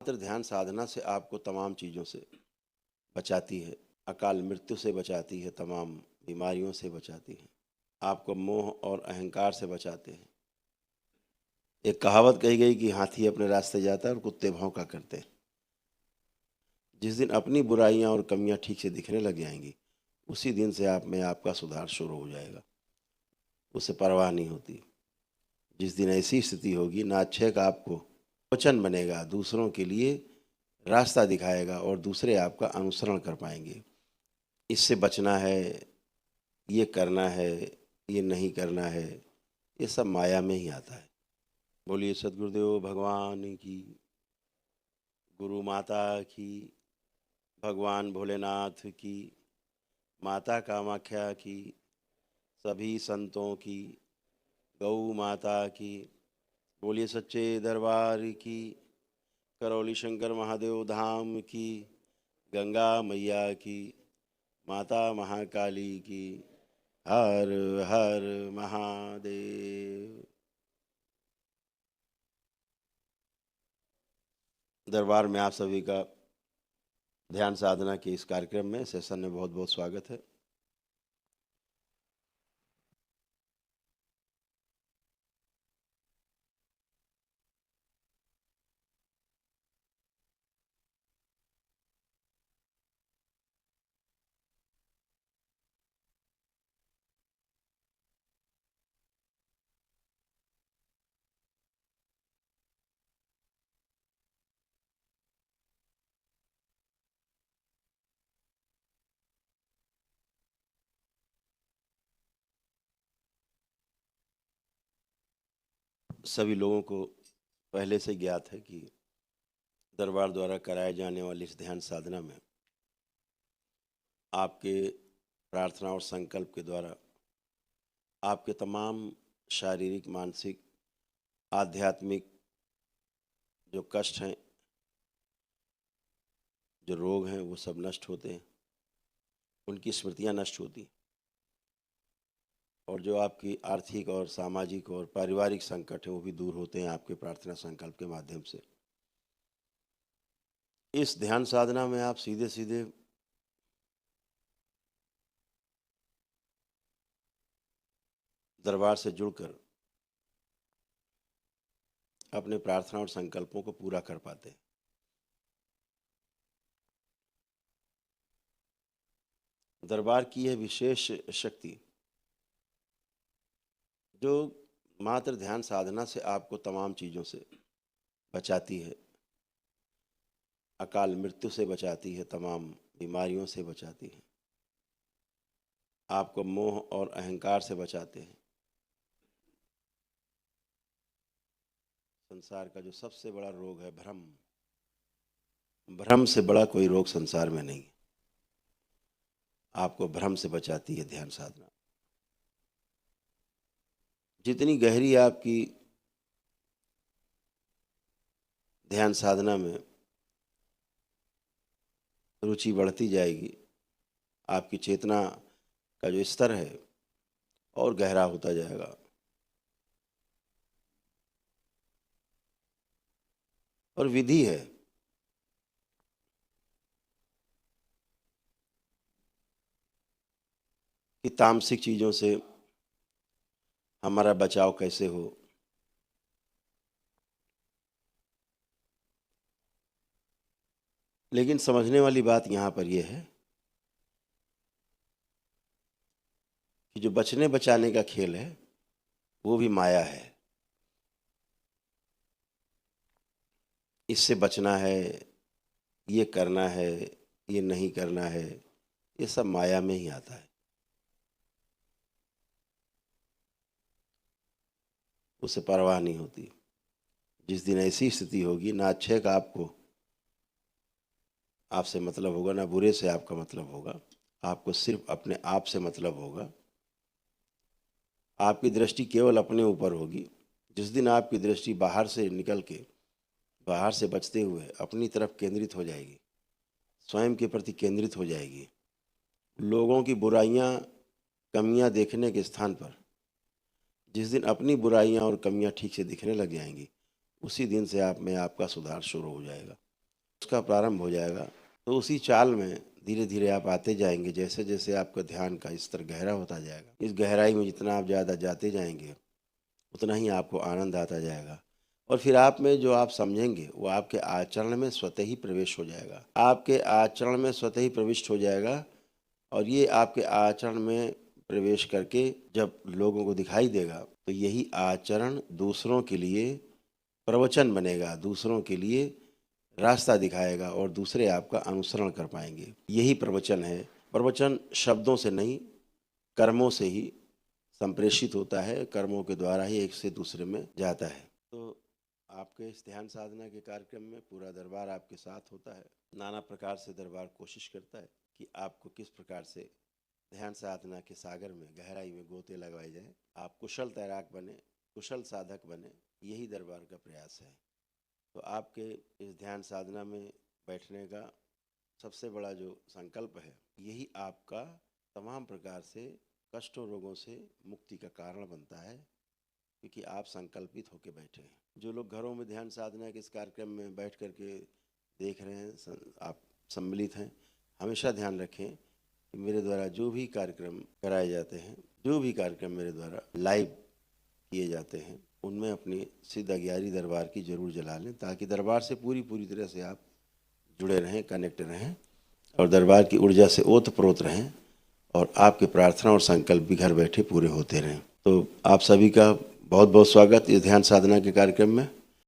मात्र ध्यान साधना से आपको तमाम चीज़ों से बचाती है, अकाल मृत्यु से बचाती है, तमाम बीमारियों से बचाती है, आपको मोह और अहंकार से बचाते हैं। एक कहावत कही गई कि हाथी अपने रास्ते जाता है और कुत्ते भौंका करते हैं। जिस दिन अपनी बुराइयां और कमियां ठीक से दिखने लग जाएंगी, उसी दिन से आप में आपका सुधार शुरू हो जाएगा। उसे परवाह नहीं होती। जिस दिन ऐसी स्थिति होगी, ना अच्छे का आपको वचन बनेगा, दूसरों के लिए रास्ता दिखाएगा और दूसरे आपका अनुसरण कर पाएंगे। इससे बचना है, ये करना है, ये नहीं करना है, ये सब माया में ही आता है। बोलिए सदगुरुदेव भगवान की, गुरु माता की, भगवान भोलेनाथ की, माता कामाख्या की, सभी संतों की, गौ माता की। बोलिए सच्चे दरबार की, करौली शंकर महादेव धाम की, गंगा मैया की, माता महाकाली की। हर हर महादेव। दरबार में आप सभी का ध्यान साधना के इस कार्यक्रम में, सेशन में बहुत बहुत स्वागत है। सभी लोगों को पहले से ज्ञात है कि दरबार द्वारा कराए जाने वाली इस ध्यान साधना में आपके प्रार्थना और संकल्प के द्वारा आपके तमाम शारीरिक, मानसिक, आध्यात्मिक जो कष्ट हैं, जो रोग हैं, वो सब नष्ट होते हैं, उनकी स्मृतियां नष्ट होती हैं, और जो आपकी आर्थिक और सामाजिक और पारिवारिक संकट हैं वो भी दूर होते हैं आपके प्रार्थना संकल्प के माध्यम से। इस ध्यान साधना में आप सीधे सीधे दरबार से जुड़कर अपने प्रार्थना और संकल्पों को पूरा कर पाते हैं। दरबार की यह विशेष शक्ति जो मात्र ध्यान साधना से आपको तमाम चीज़ों से बचाती है, अकाल मृत्यु से बचाती है, तमाम बीमारियों से बचाती है, आपको मोह और अहंकार से बचाते हैं। संसार का जो सबसे बड़ा रोग है भ्रम, भ्रम से बड़ा कोई रोग संसार में नहीं। आपको भ्रम से बचाती है ध्यान साधना। जितनी गहरी आपकी ध्यान साधना में रुचि बढ़ती जाएगी, आपकी चेतना का जो स्तर है और गहरा होता जाएगा। और विधि है कि तामसिक चीज़ों से हमारा बचाव कैसे हो। लेकिन समझने वाली बात यहाँ पर यह है कि जो बचने बचाने का खेल है वो भी माया है। इससे बचना है, ये करना है, ये नहीं करना है, ये सब माया में ही आता है। उसे परवाह नहीं होती। जिस दिन ऐसी स्थिति होगी, ना अच्छे का आपको आपसे मतलब होगा, ना बुरे से आपका मतलब होगा, आपको सिर्फ अपने आप से मतलब होगा। आपकी दृष्टि केवल अपने ऊपर होगी। जिस दिन आपकी दृष्टि बाहर से निकल के, बाहर से बचते हुए अपनी तरफ केंद्रित हो जाएगी, स्वयं के प्रति केंद्रित हो जाएगी, लोगों की बुराइयां, कमियां देखने के स्थान पर जिस दिन अपनी बुराइयां और कमियां ठीक से दिखने लग जाएंगी, उसी दिन से आप में आपका सुधार शुरू हो जाएगा। उसका प्रारंभ हो जाएगा। तो उसी चाल में धीरे धीरे आप आते जाएंगे। जैसे जैसे आपका ध्यान का स्तर गहरा होता जाएगा, इस गहराई में जितना आप ज़्यादा जाते जाएंगे उतना ही आपको आनंद आता जाएगा। और फिर आप में जो आप समझेंगे वो आपके आचरण में स्वतः ही प्रवेश हो जाएगा, आपके आचरण में स्वतः ही प्रविष्ट हो जाएगा। और ये आपके आचरण में प्रवेश करके जब लोगों को दिखाई देगा तो यही आचरण दूसरों के लिए प्रवचन बनेगा, दूसरों के लिए रास्ता दिखाएगा और दूसरे आपका अनुसरण कर पाएंगे। यही प्रवचन है। प्रवचन शब्दों से नहीं, कर्मों से ही संप्रेषित होता है, कर्मों के द्वारा ही एक से दूसरे में जाता है। तो आपके इस ध्यान साधना के कार्यक्रम में पूरा दरबार आपके साथ होता है। नाना प्रकार से दरबार कोशिश करता है कि आपको किस प्रकार से ध्यान साधना के सागर में गहराई में गोते लगवाए जाए, आप कुशल तैराक बने, कुशल साधक बने। यही दरबार का प्रयास है। तो आपके इस ध्यान साधना में बैठने का सबसे बड़ा जो संकल्प है, यही आपका तमाम प्रकार से कष्टों रोगों से मुक्ति का कारण बनता है, क्योंकि आप संकल्पित होकर बैठे हैं। जो लोग घरों में ध्यान साधना के इस कार्यक्रम में बैठ करके देख रहे हैं, आप सम्मिलित हैं, हमेशा ध्यान रखें कि मेरे द्वारा जो भी कार्यक्रम कराए जाते हैं, जो भी कार्यक्रम मेरे द्वारा लाइव किए जाते हैं, उनमें अपनी सिद्ध अगियारी दरबार की जरूर जला लें, ताकि दरबार से पूरी तरह से आप जुड़े रहें, कनेक्ट रहें और दरबार की ऊर्जा से ओतप्रोत रहें और आपके प्रार्थना और संकल्प भी घर बैठे पूरे होते रहें। तो आप सभी का बहुत बहुत स्वागत इस ध्यान साधना के कार्यक्रम में।